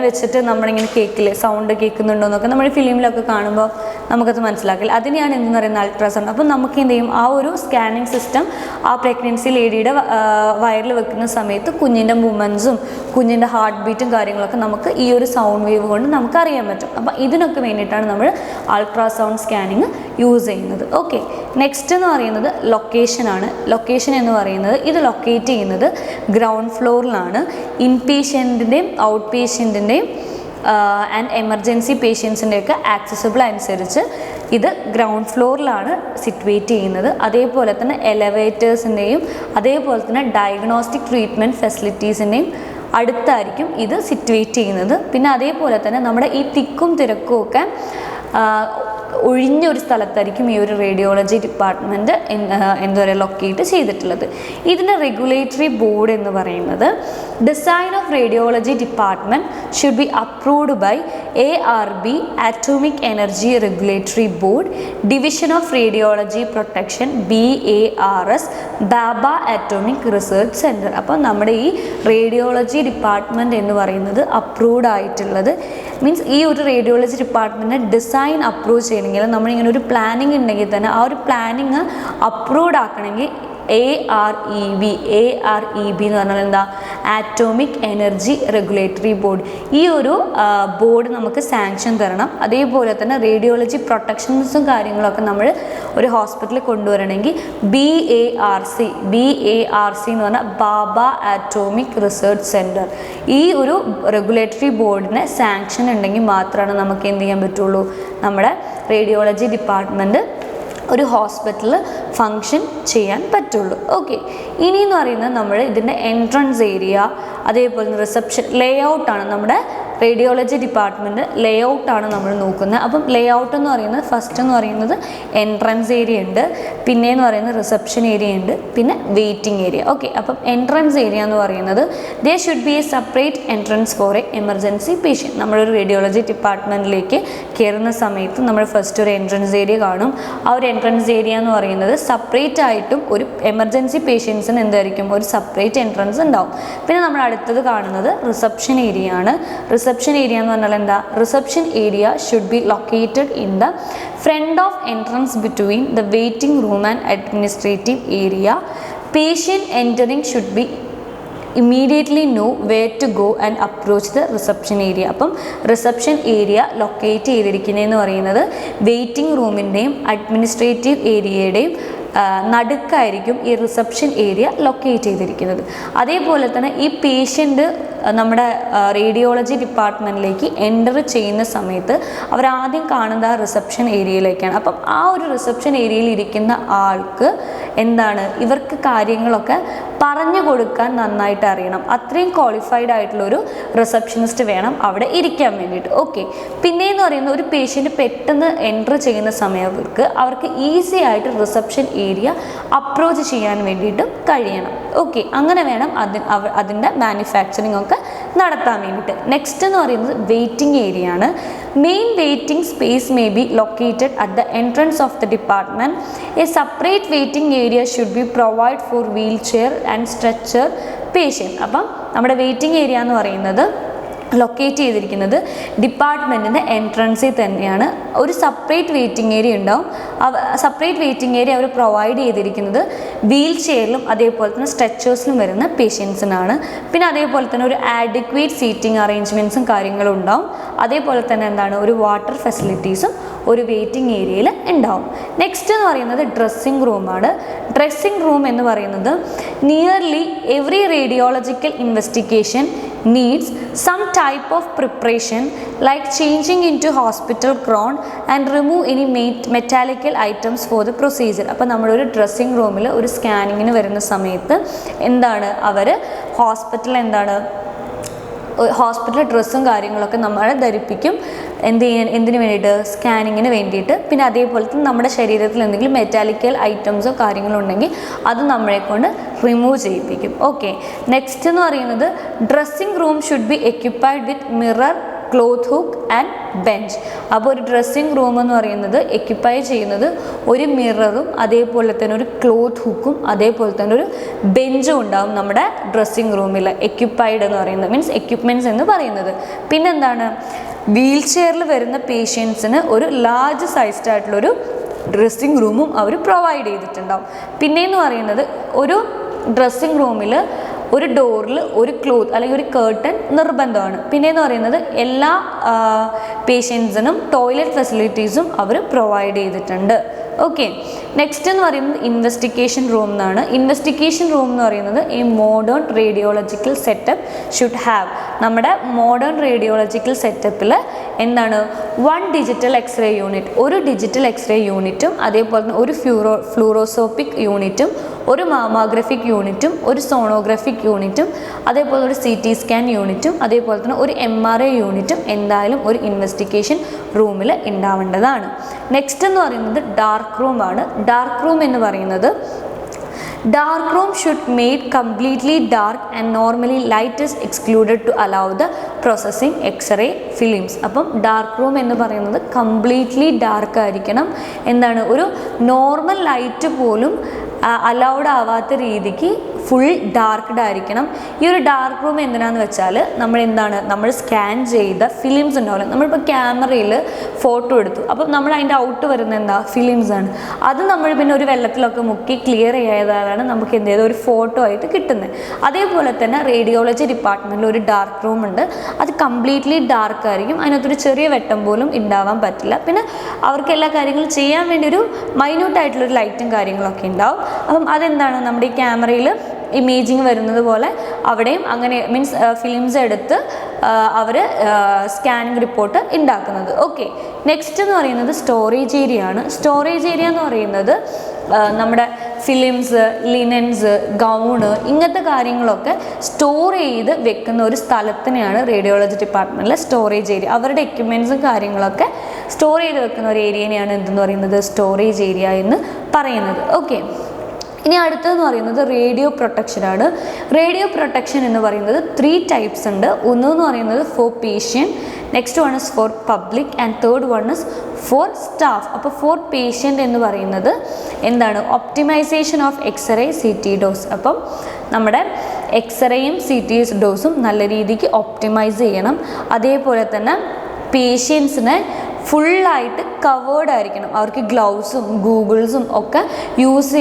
വെച്ചിട്ട് നമ്മളിങ്ങനെ കേൾക്കില്ലേ, സൗണ്ട് കേൾക്കുന്നുണ്ടോ എന്നൊക്കെ നമ്മൾ ഫിലിമിലൊക്കെ കാണുമ്പോൾ നമുക്കത് മനസ്സിലാക്കില്ല. അതിനെയാണ് എന്തെന്ന് പറയുന്നത് അൾട്രാസൗണ്ട്. അപ്പം നമുക്ക് എന്ത് ചെയ്യും, ആ ഒരു സ്കാനിങ് സിസ്റ്റം ആ പ്രഗ്നൻസി ലേഡിയുടെ വയറിൽ വെക്കുന്ന സമയത്ത് കുഞ്ഞിൻ്റെ മൂവ്മെൻറ്റ്സും കുഞ്ഞിൻ്റെ ഹാർട്ട് ബീറ്റും കാര്യങ്ങളൊക്കെ നമുക്ക് ഈ ഒരു സൗണ്ട് വേവ് കൊണ്ട് നമുക്ക് അറിയാൻ പറ്റും. അപ്പം ഇതിനൊക്കെ വേണ്ടിയിട്ടാണ് നമ്മൾ അൾട്രാസൗണ്ട് സ്കാനിങ് യൂസ് ചെയ്യുന്നത്. ഓക്കെ, നെക്സ്റ്റ് എന്ന് പറയുന്നത് ലൊക്കേഷനാണ്. ലൊക്കേഷൻ എന്ന് പറയുന്നത് ഇത് ലൊക്കേറ്റ് ചെയ്യുന്നത് ഗ്രൗണ്ട് ഫ്ലോറിലാണ്. ഇൻപേഷ്യൻറ്റിൻ്റെയും ഔട്ട് പേഷ്യൻറ്റിൻ്റെയും ആൻഡ് എമർജൻസി പേഷ്യൻസിൻ്റെയൊക്കെ ആക്സസിബിൾ അനുസരിച്ച് ഇത് ഗ്രൗണ്ട് ഫ്ലോറിലാണ് സിറ്റുവേറ്റ് ചെയ്യുന്നത്. അതേപോലെ തന്നെ എലവേറ്റേഴ്സിൻ്റെയും അതേപോലെ തന്നെ ഡയഗ്നോസ്റ്റിക് ട്രീറ്റ്മെൻറ്റ് ഫെസിലിറ്റീസിൻ്റെയും അടുത്തായിരിക്കും ഇത് സിറ്റുവേറ്റ് ചെയ്യുന്നത്. പിന്നെ അതേപോലെ തന്നെ നമ്മുടെ ഈ തിക്കും തിരക്കും ഒക്കെ ഒഴിഞ്ഞൊരു സ്ഥലത്തായിരിക്കും ഈ ഒരു റേഡിയോളജി ഡിപ്പാർട്ട്മെൻറ്റ് എന്താ പറയുക ലൊക്കേറ്റ് ചെയ്തിട്ടുള്ളത്. ഇതിൻ്റെ റെഗുലേറ്ററി ബോർഡ് എന്ന് പറയുന്നത് design of radiology department should be approved by ARB atomic energy regulatory board, division of radiology protection BARS, Bhabha atomic research centre. അപ്പം നമ്മുടെ ഈ റേഡിയോളജി ഡിപ്പാർട്ട്മെൻറ്റ് എന്ന് പറയുന്നത് അപ്രൂവ്ഡ് ആയിട്ടുള്ളത് മീൻസ് ഈ ഒരു റേഡിയോളജി ഡിപ്പാർട്ട്മെൻറ്റിൻ്റെ ഡിസൈൻ അപ്രൂവ് ചെയ്യണമെങ്കിൽ നമ്മളിങ്ങനെ ഒരു പ്ലാനിങ് ഉണ്ടെങ്കിൽ തന്നെ ആ ഒരു പ്ലാനിങ് അപ്രൂവ്ഡ് ആക്കണമെങ്കിൽ AREB എന്ന് പറഞ്ഞാൽ എന്താ, ആറ്റോമിക് എനർജി റെഗുലേറ്ററി ബോർഡ്. ഈ ഒരു ബോർഡ് നമുക്ക് സാങ്ഷൻ തരണം. അതേപോലെ തന്നെ റേഡിയോളജി പ്രൊട്ടക്ഷൻസും കാര്യങ്ങളൊക്കെ നമ്മൾ ഒരു ഹോസ്പിറ്റലിൽ കൊണ്ടുവരണമെങ്കിൽ BARC എന്ന് പറഞ്ഞാൽ ബാബ ആറ്റോമിക് റിസർച്ച് സെൻറ്റർ. ഈ ഒരു റെഗുലേറ്ററി ബോർഡിന് സാങ്ഷൻ ഉണ്ടെങ്കിൽ മാത്രമാണ് നമുക്ക് എന്ത് ചെയ്യാൻ പറ്റുള്ളൂ, നമ്മുടെ റേഡിയോളജി ഡിപ്പാർട്ട്മെൻറ്റ് ഒരു ഹോസ്പിറ്റലിൽ ഫങ്ഷൻ ചെയ്യാൻ പറ്റുള്ളൂ. ഓക്കെ, ഇനിയെന്ന് പറയുന്നത് നമ്മൾ ഇതിൻ്റെ എൻട്രൻസ് ഏരിയ, അതേപോലെ റിസപ്ഷൻ, ലേ ഔട്ടാണ് നമ്മുടെ റേഡിയോളജി ഡിപ്പാർട്ട്മെൻറ്റ് ലേ ഔട്ടാണ് നമ്മൾ നോക്കുന്നത്. അപ്പം ലേ ഔട്ട് എന്ന് പറയുന്നത് ഫസ്റ്റ് എന്ന് പറയുന്നത് എൻട്രൻസ് ഏരിയ ഉണ്ട്, പിന്നെയെന്ന് പറയുന്നത് റിസപ്ഷൻ ഏരിയ ഉണ്ട്, പിന്നെ വെയിറ്റിംഗ് ഏരിയ. ഓക്കെ, അപ്പം എൻട്രൻസ് ഏരിയ എന്ന് പറയുന്നത് they should be a separate entrance for a emergency patient. നമ്മളൊരു റേഡിയോളജി ഡിപ്പാർട്ട്മെൻറ്റിലേക്ക് കയറുന്ന സമയത്ത് നമ്മൾ ഫസ്റ്റ് ഒരു എൻട്രൻസ് ഏരിയ കാണും. ആ ഒരു എൻട്രൻസ് ഏരിയ എന്ന് പറയുന്നത് സെപ്പറേറ്റ് ആയിട്ടും ഒരു എമർജൻസി പേഷ്യൻസിന് എന്തായിരിക്കും ഒരു സെപ്പറേറ്റ് എൻട്രൻസ് ഉണ്ടാവും. പിന്നെ നമ്മൾ അടുത്തത് കാണുന്നത് റിസപ്ഷൻ ഏരിയ ആണ്. റിസപ്ഷൻ ഏരിയ എന്ന് പറഞ്ഞാൽ എന്താ, reception area should be located in the front of entrance between the waiting room and administrative area. Patient entering should be immediately know where to go and approach the reception area. അപ്പം reception area locate ചെയ്തിരിക്കുന്നതെന്ന് പറയുന്നത് waiting റൂമിൻ്റെയും administrative ഏരിയയുടെയും നടുക്കായിരിക്കും ഈ reception area locate ചെയ്തിരിക്കുന്നത്. അതേപോലെ തന്നെ ഈ patient നമ്മുടെ radiology ഡിപ്പാർട്ട്മെൻറ്റിലേക്ക് enter ചെയ്യുന്ന സമയത്ത് അവരാദ്യം കാണുന്നത് ആ റിസപ്ഷൻ ഏരിയയിലേക്കാണ്. അപ്പം ആ ഒരു റിസപ്ഷൻ ഏരിയയിൽ ഇരിക്കുന്ന ആൾക്ക് എന്താണ്, ഇവർക്ക് കാര്യങ്ങളൊക്കെ പറഞ്ഞു കൊടുക്കാൻ നന്നായിട്ട് അറിയണം. അത്രയും ക്വാളിഫൈഡ് ആയിട്ടുള്ളൊരു റിസപ്ഷനിസ്റ്റ് വേണം അവിടെ ഇരിക്കാൻ വേണ്ടിയിട്ട്. ഓക്കെ, പിന്നെയെന്ന് പറയുന്നത് ഒരു പേഷ്യൻ്റ് പെട്ടെന്ന് എൻ്റർ ചെയ്യുന്ന സമയത്ത് അവർക്ക് ഈസി ആയിട്ട് റിസപ്ഷൻ ഏരിയ അപ്രോച്ച് ചെയ്യാൻ വേണ്ടിയിട്ട് കഴിയണം. ഓക്കെ, അങ്ങനെ വേണം അതിൻ്റെ മാനുഫാക്ചറിങ് ഒക്കെ നടത്താൻ വേണ്ടിയിട്ട്. നെക്സ്റ്റ് എന്ന് പറയുന്നത് വെയിറ്റിംഗ് ഏരിയ ആണ്. Main waiting space may be located at the entrance of the department. A separate waiting area should B provide four wheel chair and stretcher patient. അപ്പം നമ്മുടെ വെയിറ്റിംഗ് ഏരിയ എന്ന് പറയുന്നത് ലൊക്കേറ്റ് ചെയ്തിരിക്കുന്നത് ഡിപ്പാർട്ട്മെൻറ്റിൻ്റെ എൻട്രൻസിൽ തന്നെയാണ്. ഒരു സെപ്പറേറ്റ് വെയിറ്റിംഗ് ഏരിയ ഉണ്ടാവും. Separate waiting area അവർ provide ചെയ്തിരിക്കുന്നത് wheel ചെയറിലും അതേപോലെ തന്നെ സ്ട്രെച്ചേഴ്സിലും വരുന്ന പേഷ്യൻസിനാണ്. പിന്നെ അതേപോലെ തന്നെ ഒരു ആഡിക്വേറ്റ് സീറ്റിംഗ് അറേഞ്ച്മെൻറ്റ്സും കാര്യങ്ങളും ഉണ്ടാവും. അതേപോലെ തന്നെ എന്താണ്, ഒരു വാട്ടർ ഫെസിലിറ്റീസും ഒരു വെയിറ്റിംഗ് ഏരിയയിൽ ഉണ്ടാവും. നെക്സ്റ്റ് എന്ന് പറയുന്നത് ഡ്രസ്സിംഗ് റൂമാണ്. ഡ്രസ്സിംഗ് റൂം എന്ന് പറയുന്നത് nearly every radiological investigation needs some type of preparation like changing into hospital gown and remove any metallical items for the procedure. അപ്പോൾ നമ്മളൊരു ഡ്രസ്സിംഗ് റൂമിൽ ഒരു സ്കാനിങ്ങിന് വരുന്ന സമയത്ത് എന്താണ് അവർ ഹോസ്പിറ്റൽ ഡ്രസ്സും കാര്യങ്ങളൊക്കെ നമ്മളെ ധരിപ്പിക്കും. എന്തിനു വേണ്ടിയിട്ട്? സ്കാനിങ്ങിന് വേണ്ടിയിട്ട്. പിന്നെ അതേപോലെ തന്നെ നമ്മുടെ ശരീരത്തിൽ എന്തെങ്കിലും മെറ്റാലിക്കൽ ഐറ്റംസോ കാര്യങ്ങളോ ഉണ്ടെങ്കിൽ അത് നമ്മളെ കൊണ്ട് റിമൂവ് ചെയ്യിപ്പിക്കും. ഓക്കെ, നെക്സ്റ്റ് എന്ന് പറയുന്നത് dressing room should be equipped with mirror, cloth hook and bench. അപ്പോൾ ഒരു ഡ്രസ്സിംഗ് റൂം എന്ന് പറയുന്നത് എക്യുപ്പൈ ചെയ്യുന്നത് ഒരു മിററും അതേപോലെ തന്നെ ഒരു ക്ലോത്ത് ഹുക്കും അതേപോലെ തന്നെ ഒരു ബെഞ്ചും ഉണ്ടാവും നമ്മുടെ ഡ്രസ്സിംഗ് റൂമിൽ. എക്യുപ്പൈഡ് എന്ന് പറയുന്നത് മീൻസ് എക്യുപ്മെൻറ്റ്സ് എന്ന് പറയുന്നത്. പിന്നെന്താണ്, വീൽ ചെയറിൽ വരുന്ന പേഷ്യൻസിന് ഒരു ലാർജ് സൈസ്ഡ് ആയിട്ടുള്ളൊരു ഡ്രസ്സിംഗ് റൂമും അവർ പ്രൊവൈഡ് ചെയ്തിട്ടുണ്ടാവും. പിന്നെയെന്ന് പറയുന്നത് ഒരു ഡ്രസ്സിംഗ് റൂമിൽ ഒരു ഡോറിൽ ഒരു ക്ലോത്ത് അല്ലെങ്കിൽ ഒരു കേർട്ടൻ നിർബന്ധമാണ്. പിന്നെയെന്ന് പറയുന്നത് എല്ലാ പേഷ്യൻസിനും ടോയ്ലറ്റ് ഫെസിലിറ്റീസും അവർ പ്രൊവൈഡ് ചെയ്തിട്ടുണ്ട്. ഓക്കെ, നെക്സ്റ്റ് എന്ന് പറയുന്നത് ഇൻവെസ്റ്റിഗേഷൻ റൂം എന്നാണ്. ഇൻവെസ്റ്റിഗേഷൻ റൂം എന്ന് പറയുന്നത് ഈ modern radiological setup should have. നമ്മുടെ മോഡേൺ റേഡിയോളജിക്കൽ സെറ്റപ്പിൽ എന്താണ്, 1 ഡിജിറ്റൽ എക്സ്റേ യൂണിറ്റ്, ഒരു ഡിജിറ്റൽ എക്സ്റേ യൂണിറ്റും അതേപോലെ തന്നെ ഒരു ഫ്ലൂറോസ്കോപ്പിക് യൂണിറ്റും ഒരു മാമോഗ്രാഫിക് യൂണിറ്റും ഒരു സോണോഗ്രാഫിക് യൂണിറ്റും അതേപോലെ ഒരു CT സ്കാൻ യൂണിറ്റും അതേപോലെ തന്നെ ഒരു MRI യൂണിറ്റും എന്തായാലും ഒരു ഇൻവെസ്റ്റിഗേഷൻ റൂമിൽ ഉണ്ടാവേണ്ടതാണ്. നെക്സ്റ്റ് എന്ന് പറയുന്നത് ഡാർക്ക് റൂമാണ്. ഡാർക്ക് റൂം എന്ന് പറയുന്നത് dark room should made completely dark and normally light is excluded to allow the processing X-ray films. അപ്പം ഡാർക്ക് റൂം എന്ന് പറയുന്നത് കംപ്ലീറ്റ്ലി ഡാർക്ക് ആയിരിക്കണം. എന്താണ്, ഒരു നോർമൽ ലൈറ്റ് പോലും അലൗഡ് ആവാത്ത രീതിക്ക് ഫുൾ ഡാർക്ക്ഡ് ആയിരിക്കണം. ഈ ഒരു ഡാർക്ക് റൂം എന്തിനാന്ന് വെച്ചാൽ നമ്മൾ സ്കാൻ ചെയ്ത ഫിലിംസ് ഉണ്ടാവില്ല. നമ്മളിപ്പോൾ ക്യാമറയിൽ ഫോട്ടോ എടുത്തു, അപ്പം നമ്മൾ അതിൻ്റെ ഔട്ട് വരുന്ന എന്താ, ഫിലിംസ് ആണ്. അത് നമ്മൾ പിന്നെ ഒരു വെള്ളത്തിലൊക്കെ മുക്കി ക്ലിയർ ചെയ്താലാണ് നമുക്ക് എന്ത് ചെയ്ത ഒരു ഫോട്ടോ ആയിട്ട് കിട്ടുന്നത്. അതേപോലെ തന്നെ റേഡിയോളജി ഡിപ്പാർട്ട്മെൻറ്റിൽ ഒരു ഡാർക്ക് റൂം ഉണ്ട്. അത് കംപ്ലീറ്റ്ലി ഡാർക്ക് ആയിരിക്കും. അതിനകത്തൊരു ചെറിയ വെട്ടം പോലും ഉണ്ടാവാൻ പറ്റില്ല. പിന്നെ അവർക്ക് എല്ലാ കാര്യങ്ങളും ചെയ്യാൻ വേണ്ടി ഒരു മൈന്യൂട്ടായിട്ടുള്ളൊരു ലൈറ്റും കാര്യങ്ങളൊക്കെ ഉണ്ടാവും. അപ്പം അതെന്താണ്, നമ്മുടെ ഈ ക്യാമറയിൽ ഇമേജിങ് വരുന്നത് പോലെ അവിടെയും അങ്ങനെ മീൻസ് ഫിലിംസ് എടുത്ത് അവർ സ്കാനിങ് റിപ്പോർട്ട് ഉണ്ടാക്കുന്നത്. ഓക്കെ, നെക്സ്റ്റ് എന്ന് പറയുന്നത് സ്റ്റോറേജ് ഏരിയ ആണ്. സ്റ്റോറേജ് ഏരിയ എന്ന് പറയുന്നത് നമ്മുടെ ഫിലിംസ്, ലിനൻസ്, ഗൗണ് ഇങ്ങനത്തെ കാര്യങ്ങളൊക്കെ സ്റ്റോർ ചെയ്ത് വെക്കുന്ന ഒരു സ്ഥലത്തിനെയാണ് റേഡിയോളജി ഡിപ്പാർട്ട്മെൻറ്റിലെ സ്റ്റോറേജ് ഏരിയ. അവരുടെ എക്യുപ്മെൻറ്റ്സും കാര്യങ്ങളൊക്കെ സ്റ്റോർ ചെയ്ത് വെക്കുന്ന ഒരു ഏരിയനെയാണ് എന്തെന്ന് പറയുന്നത്, സ്റ്റോറേജ് ഏരിയ എന്ന് പറയുന്നത്. ഓക്കെ, ഇനി അടുത്തതെന്ന് പറയുന്നത് റേഡിയോ പ്രൊട്ടക്ഷനാണ്. റേഡിയോ പ്രൊട്ടക്ഷൻ എന്ന് പറയുന്നത് 3 ടൈപ്സ് ഉണ്ട്. ഒന്നെന്ന് പറയുന്നത് for patient, next one is for public and third one is for staff. അപ്പോൾ ഫോർ പേഷ്യൻ്റ് എന്ന് പറയുന്നത് എന്താണ്, optimisation of x-ray CT dose. അപ്പം നമ്മുടെ എക്സ്റേയും CT ഡോസും നല്ല രീതിക്ക് ഒപ്റ്റിമൈസ് ചെയ്യണം. അതേപോലെ തന്നെ പേഷ്യൻസിനെ ഫുള്ളായിട്ട് കവേർഡ് ആയിരിക്കണം. അവർക്ക് ഗ്ലൗസും ഗൂഗിൾസും ഒക്കെ യൂസ്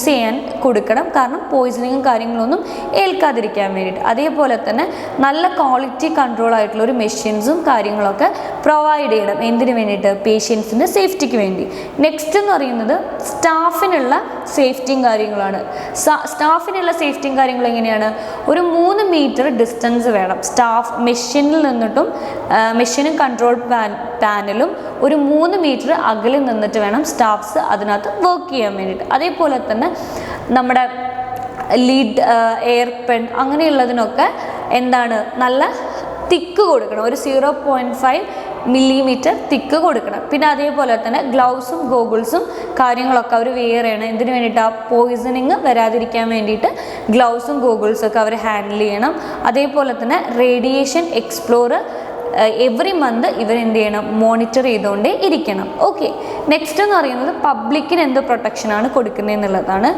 ചെയ്യാൻ കൊടുക്കണം. കാരണം പോയിസണിങ്ങും കാര്യങ്ങളൊന്നും ഏൽക്കാതിരിക്കാൻ വേണ്ടിയിട്ട്. അതേപോലെ തന്നെ നല്ല ക്വാളിറ്റി കൺട്രോൾ ആയിട്ടുള്ള ഒരു മെഷീൻസും കാര്യങ്ങളൊക്കെ പ്രൊവൈഡ് ചെയ്യണം. എന്തിനു വേണ്ടിയിട്ട്, പേഷ്യൻസിൻ്റെ സേഫ്റ്റിക്ക് വേണ്ടി. നെക്സ്റ്റ് എന്ന് പറയുന്നത് സ്റ്റാഫിനുള്ള സേഫ്റ്റിയും കാര്യങ്ങളാണ്. സ്റ്റാഫിനുള്ള സേഫ്റ്റിയും കാര്യങ്ങളും എങ്ങനെയാണ്, ഒരു 3 മീറ്റർ ഡിസ്റ്റൻസ് വേണം സ്റ്റാഫ് മെഷീനിൽ നിന്നിട്ടും. മെഷീനും കൺട്രോൾ പാനലും ഒരു 3 മീറ്റർ അകലിൽ നിന്നിട്ട് വേണം സ്റ്റാഫ്സ് അതിനകത്ത് വർക്ക് ചെയ്യാൻ വേണ്ടിയിട്ട്. അതേപോലെ തന്നെ നമ്മുടെ ലീഡ്, എയർ പെൻ അങ്ങനെയുള്ളതിനൊക്കെ എന്താണ്, നല്ല തിക്ക് കൊടുക്കണം. ഒരു 0.5 മില്ലിമീറ്റർ തിക്ക് കൊടുക്കണം. പിന്നെ അതേപോലെ തന്നെ ഗ്ലൗസും ഗോഗിൾസും കാര്യങ്ങളൊക്കെ അവർ വെയർ ചെയ്യണം. എന്തിനു വേണ്ടിയിട്ടാണ്, പോയിസണിങ് വരാതിരിക്കാൻ വേണ്ടിയിട്ട് ഗ്ലൗസും ഗോഗിൾസൊക്കെ അവർ ഹാൻഡിൽ ചെയ്യണം. അതേപോലെ തന്നെ റേഡിയേഷൻ എക്സ്പ്ലോർ എവറി മന്ത് ഇവരെന്ത് ചെയ്യണം, മോണിറ്റർ ചെയ്തുകൊണ്ടേ ഇരിക്കണം. ഓക്കെ, നെക്സ്റ്റ് എന്ന് പറയുന്നത് പബ്ലിക്കിന് എന്ത് പ്രൊട്ടക്ഷനാണ് കൊടുക്കുന്നത് എന്നുള്ളതാണ്.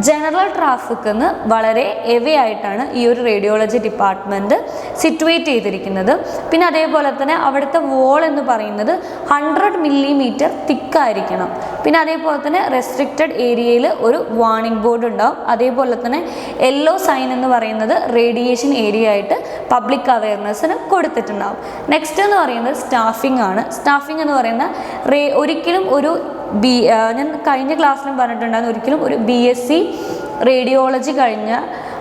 ജനറൽ ട്രാഫിക്കിൽ നിന്ന് വളരെ എവേ ആയിട്ടാണ് ഈ ഒരു റേഡിയോളജി ഡിപ്പാർട്ട്മെൻറ്റ് സിറ്റുവേറ്റ് ചെയ്തിരിക്കുന്നത്. പിന്നെ അതേപോലെ തന്നെ അവിടുത്തെ വോൾ എന്ന് പറയുന്നത് 100 മില്ലിമീറ്റർ തിക്കായിരിക്കണം. പിന്നെ അതേപോലെ തന്നെ റെസ്ട്രിക്റ്റഡ് ഏരിയയിൽ ഒരു വാർണിംഗ് ബോർഡ് ഉണ്ടാവും. അതേപോലെ തന്നെ യെല്ലോ സൈൻ എന്ന് പറയുന്നത് റേഡിയേഷൻ ഏരിയ ആയിട്ട് പബ്ലിക് അവയർനെസ്സിന് കൊടുത്തിട്ടുണ്ടാവും. നെക്സ്റ്റ് എന്ന് പറയുന്നത് സ്റ്റാഫിംഗ് ആണ്. സ്റ്റാഫിംഗ് എന്ന് പറയുന്ന ഒരിക്കലും ഒരു ഞാൻ കഴിഞ്ഞ ക്ലാസ്സിലും പറഞ്ഞിട്ടുണ്ടായിരുന്നു, ഒരിക്കലും ഒരു BSc റേഡിയോളജി കഴിഞ്ഞ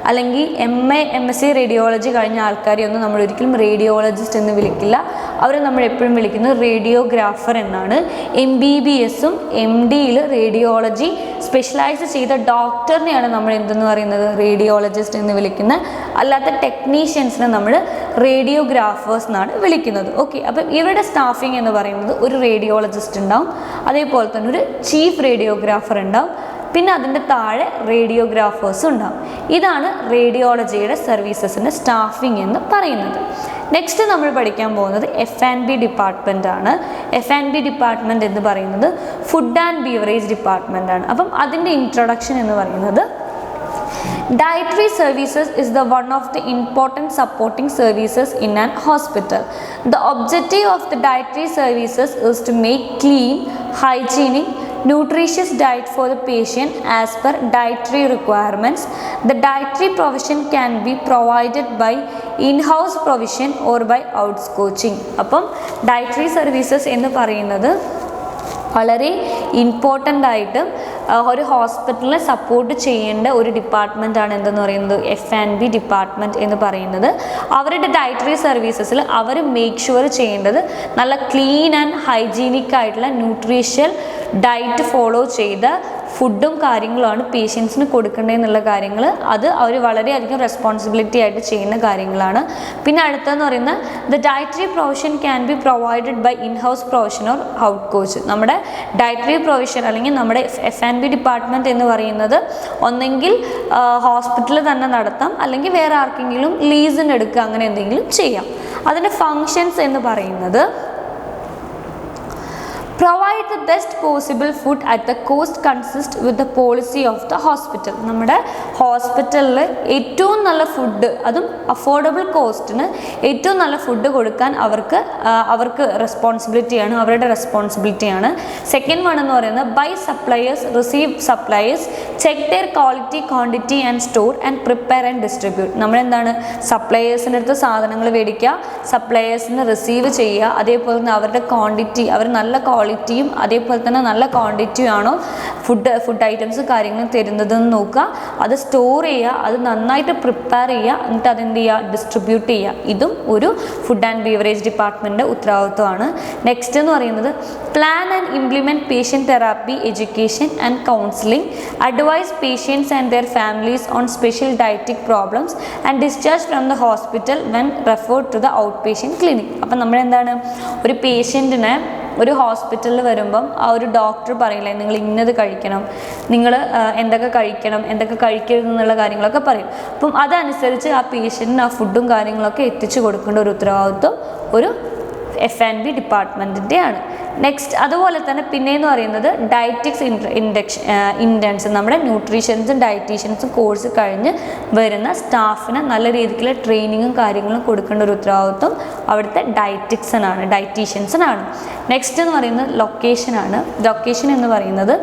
അല്ലെങ്കിൽ MSc റേഡിയോളജി കഴിഞ്ഞ ആൾക്കാരെയൊന്നും നമ്മൾ ഒരിക്കലും റേഡിയോളജിസ്റ്റ് എന്ന് വിളിക്കില്ല. അവരെ നമ്മൾ എപ്പോഴും വിളിക്കുന്നത് റേഡിയോഗ്രാഫർ എന്നാണ്. MBBSും MDയിൽ റേഡിയോളജി സ്പെഷ്യലൈസ് ചെയ്ത ഡോക്ടറിനെയാണ് നമ്മൾ എന്തെന്ന് പറയുന്നത്, റേഡിയോളജിസ്റ്റ് എന്ന് വിളിക്കുന്നത്. അല്ലാത്ത ടെക്നീഷ്യൻസിനെ നമ്മൾ റേഡിയോഗ്രാഫേഴ്സ് എന്നാണ് വിളിക്കുന്നത്. ഓക്കെ, അപ്പം ഇവരുടെ സ്റ്റാഫിംഗ് എന്ന് പറയുന്നത് ഒരു റേഡിയോളജിസ്റ്റ് ഉണ്ടാവും, അതേപോലെ തന്നെ ഒരു ചീഫ് റേഡിയോഗ്രാഫർ ഉണ്ടാവും, പിന്നെ അതിൻ്റെ താഴെ റേഡിയോഗ്രാഫേഴ്സും ഉണ്ടാവും. ഇതാണ് റേഡിയോളജിയുടെ സർവീസസിൻ്റെ സ്റ്റാഫിംഗ് എന്ന് പറയുന്നത്. നെക്സ്റ്റ് നമ്മൾ പഠിക്കാൻ പോകുന്നത് F&B ഡിപ്പാർട്ട്മെൻ്റ് ആണ്. F&B ഡിപ്പാർട്ട്മെൻറ്റ് എന്ന് പറയുന്നത് ഫുഡ് ആൻഡ് ബീവറേജ് ഡിപ്പാർട്ട്മെൻ്റ് ആണ്. അപ്പം അതിൻ്റെ ഇൻട്രൊഡക്ഷൻ എന്ന് പറയുന്നത് dietary services is the one of the important supporting services in an hospital. The objective of the dietary services is to make clean, hygienic, nutritious diet for the patient as per dietary requirements. The dietary provision can be provided by in-house provision or by outsourcing. അപ്പം dietary services എന്ന് പറയുന്നത് വളരെ important ആയിട്ട് ഒരു ഹോസ്പിറ്റലിനെ support ചെയ്യേണ്ട ഒരു ഡിപ്പാർട്ട്മെൻറ്റാണ് എന്തെന്ന് പറയുന്നത്, F&B ഡിപ്പാർട്ട്മെൻറ്റ് എന്ന് പറയുന്നത്. അവരുടെ ഡയറ്ററി സർവീസസിൽ അവർ മേക്ക് ഷുവർ ചെയ്യേണ്ടത് നല്ല ക്ലീൻ ആൻഡ് ഹൈജീനിക് ആയിട്ടുള്ള ന്യൂട്രീഷ്യൽ ഡയറ്റ് ഫോളോ ചെയ്ത ഫുഡും കാര്യങ്ങളുമാണ് പേഷ്യൻസിന് കൊടുക്കേണ്ടതെന്നുള്ള കാര്യങ്ങൾ അത് അവർ വളരെയധികം റെസ്പോൺസിബിലിറ്റി ആയിട്ട് ചെയ്യുന്ന കാര്യങ്ങളാണ്. പിന്നെ അടുത്തതെന്ന് പറയുന്നത് the dietary provision can be provided by in-house provision or out coach. നമ്മുടെ ഡയറ്ററി പ്രൊവിഷൻ അല്ലെങ്കിൽ നമ്മുടെ F&B ഡിപ്പാർട്ട്മെൻറ്റ് എന്ന് പറയുന്നത് ഒന്നെങ്കിൽ ഹോസ്പിറ്റലിൽ തന്നെ നടത്താം, അല്ലെങ്കിൽ വേറെ ആർക്കെങ്കിലും ലീസിന് എടുക്കുക, അങ്ങനെ എന്തെങ്കിലും ചെയ്യാം. അതിൻ്റെ ഫങ്ഷൻസ് എന്ന് പറയുന്നത് provide the best possible food at the cost consist with the policy of the hospital. നമ്മുടെ ഹോസ്പിറ്റലിൽ ഏറ്റവും നല്ല ഫുഡ്, അതും അഫോർഡബിൾ കോസ്റ്റിന് ഏറ്റവും നല്ല ഫുഡ് കൊടുക്കാൻ അവർക്ക് റെസ്പോൺസിബിലിറ്റിയാണ്, അവരുടെ റെസ്പോൺസിബിലിറ്റിയാണ്. സെക്കൻഡ് വൺ എന്ന് പറയുന്നത് by suppliers, receive suppliers, check their quality, quantity and store and prepare and distribute. നമ്മളെന്താണ് സാധനങ്ങളുടെ അടുത്ത് സാധനങ്ങൾ മേടിക്കുക, സപ്ലയേഴ്സിന് റിസീവ് ചെയ്യുക, അതേപോലെ തന്നെ അവരുടെ ക്വാണ്ടിറ്റി, അവർ നല്ല ക്വാളിറ്റിയും അതേപോലെ തന്നെ നല്ല ക്വാണ്ടിറ്റിയും ആണോ ഫുഡ് ഐറ്റംസ് കാര്യങ്ങൾ തരുന്നതെന്ന് നോക്കുക, അത് സ്റ്റോർ ചെയ്യുക, അത് നന്നായിട്ട് പ്രിപ്പയർ ചെയ്യുക, എന്നിട്ട് അതെന്ത് ചെയ്യുക, ഡിസ്ട്രിബ്യൂട്ട് ചെയ്യുക. ഇതും ഒരു ഫുഡ് ആൻഡ് ബീവറേജ് ഡിപ്പാർട്ട്മെൻറ്റിൻ്റെ ഉത്തരവാദിത്വമാണ്. നെക്സ്റ്റ് എന്ന് പറയുന്നത് plan and implement patient therapy, education and counselling, advise patients and their families on special dietetic problems and discharge from the hospital when referred to the out patient clinic. അപ്പം നമ്മളെന്താണ്, ഒരു പേഷ്യൻറ്റിനെ ഒരു ഹോസ്പിറ്റലിൽ വരുമ്പം ആ ഒരു ഡോക്ടർ പറയില്ലേ നിങ്ങൾ ഇന്നത് കഴിക്കണം, നിങ്ങൾ എന്തൊക്കെ കഴിക്കണം, എന്തൊക്കെ കഴിക്കരുത് എന്നുള്ള കാര്യങ്ങളൊക്കെ പറയും. അപ്പം അതനുസരിച്ച് ആ പേഷ്യൻറ്റിന് ആ ഫുഡും കാര്യങ്ങളൊക്കെ എത്തിച്ചു കൊടുക്കേണ്ട ഒരു ഉത്തരവാദിത്വം ഒരു F&B ഡിപ്പാർട്ട്മെൻറ്റിൻ്റെയാണ്. നെക്സ്റ്റ് അതുപോലെ തന്നെ പിന്നെയെന്ന് പറയുന്നത് ഡയറ്റിക്സ് ഇൻറ്റൻസ്, നമ്മുടെ ന്യൂട്രീഷ്യൻസും ഡയറ്റീഷ്യൻസും കോഴ്സ് കഴിഞ്ഞ് വരുന്ന സ്റ്റാഫിന് നല്ല രീതിക്കുള്ള ട്രെയിനിങ്ങും കാര്യങ്ങളും കൊടുക്കേണ്ട ഒരു ഉത്തരവാദിത്വം അവിടുത്തെ ഡയറ്റീഷ്യൻസിനാണ്. നെക്സ്റ്റ് എന്ന് പറയുന്നത് ലൊക്കേഷനാണ്. ലൊക്കേഷൻ എന്ന് പറയുന്നത്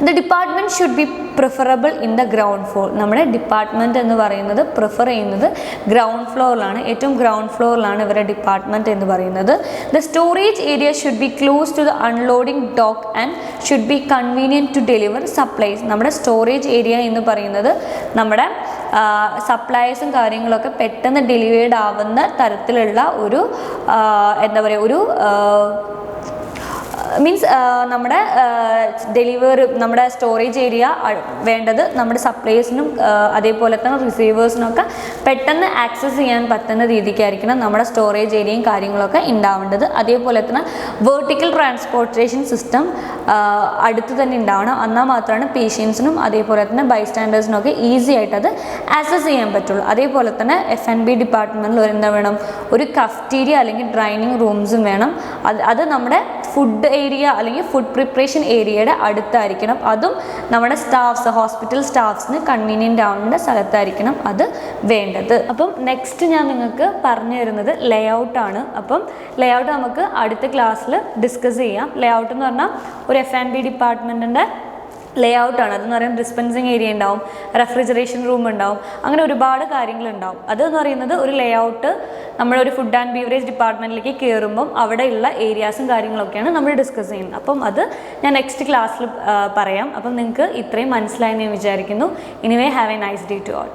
the department should B preferable in the ground floor. നമ്മുടെ ഡിപ്പാർട്ട്മെൻറ്റ് എന്ന് പറയുന്നത് പ്രിഫർ ചെയ്യുന്നത് ഗ്രൗണ്ട് ഫ്ലോറിലാണ്, ഏറ്റവും ഗ്രൗണ്ട് ഫ്ലോറിലാണ് ഇവരുടെ ഡിപ്പാർട്ട്മെൻറ്റ് എന്ന് പറയുന്നത്. The storage area should be close to the unloading dock and should be convenient to deliver supplies. നമ്മുടെ storage area എന്ന് പറയുന്നത് നമ്മുടെ സപ്ലൈസും കാര്യങ്ങളൊക്കെ പെട്ടെന്ന് ഡെലിവേർഡ് ആവുന്ന തരത്തിലുള്ള ഒരു എന്താ പറയുക, ഒരു മീൻസ് നമ്മുടെ നമ്മുടെ സ്റ്റോറേജ് ഏരിയ വേണ്ടത് നമ്മുടെ സപ്ലൈസിനും അതേപോലെ തന്നെ റിസീവേഴ്സിനൊക്കെ പെട്ടെന്ന് ആക്സസ് ചെയ്യാൻ പറ്റുന്ന രീതിക്കായിരിക്കണം നമ്മുടെ സ്റ്റോറേജ് ഏരിയയും കാര്യങ്ങളൊക്കെ ഉണ്ടാവേണ്ടത്. അതേപോലെ തന്നെ വെർട്ടിക്കൽ ട്രാൻസ്പോർട്ടേഷൻ സിസ്റ്റം അടുത്ത് തന്നെ ഉണ്ടാവണം. എന്നാൽ മാത്രമാണ് പേഷ്യൻസിനും അതേപോലെ തന്നെ ബൈസ്റ്റാൻഡേഴ്സിനൊക്കെ ഈസി ആയിട്ട് അത് ആക്സസ് ചെയ്യാൻ പറ്റുള്ളൂ. അതേപോലെ തന്നെ F&B ഡിപ്പാർട്ട്മെൻറ്റിൽ എന്താ വേണം, ഒരു കഫ്റ്റീരിയ അല്ലെങ്കിൽ ഡൈനിങ് റൂംസും വേണം. അത് നമ്മുടെ ഫുഡ് ഏരിയ അല്ലെങ്കിൽ ഫുഡ് പ്രിപ്പറേഷൻ ഏരിയയുടെ അടുത്തായിരിക്കണം. അതും നമ്മുടെ ഹോസ്പിറ്റൽ സ്റ്റാഫ്സിന് കൺവീനിയൻ്റ് ആവേണ്ട സ്ഥലത്തായിരിക്കണം അത് വേണ്ടത്. അപ്പം നെക്സ്റ്റ് ഞാൻ നിങ്ങൾക്ക് പറഞ്ഞു തരുന്നത് ലേ ഔട്ടാണ്. അപ്പം ലേ ഔട്ട് നമുക്ക് അടുത്ത ക്ലാസ്സിൽ ഡിസ്കസ് ചെയ്യാം. ലേ ഔട്ട് എന്ന് പറഞ്ഞാൽ ഒരു F&B ഡിപ്പാർട്ട്മെൻറ്റിൻ്റെ ലേ ഔട്ടാണ്. അതെന്ന് പറയുന്നത് ഡിസ്പെൻസിങ് ഏരിയ ഉണ്ടാവും, റെഫ്രിജറേഷൻ റൂം ഉണ്ടാവും, അങ്ങനെ ഒരുപാട് കാര്യങ്ങളുണ്ടാവും. അതെന്ന് പറയുന്നത് ഒരു ലേ ഔട്ട് നമ്മളൊരു ഫുഡ് ആൻഡ് ബീവറേജ് ഡിപ്പാർട്ട്മെൻറ്റിലേക്ക് കയറുമ്പം അവിടെയുള്ള ഏരിയാസും കാര്യങ്ങളൊക്കെയാണ് നമ്മൾ ഡിസ്കസ് ചെയ്യുന്നത്. അപ്പം അത് ഞാൻ നെക്സ്റ്റ് ക്ലാസ്സിൽ പറയാം. അപ്പം നിങ്ങൾക്ക് ഇത്രയും മനസ്സിലായെന്ന് ഞാൻ വിചാരിക്കുന്നു. Anyway have a nice day to all.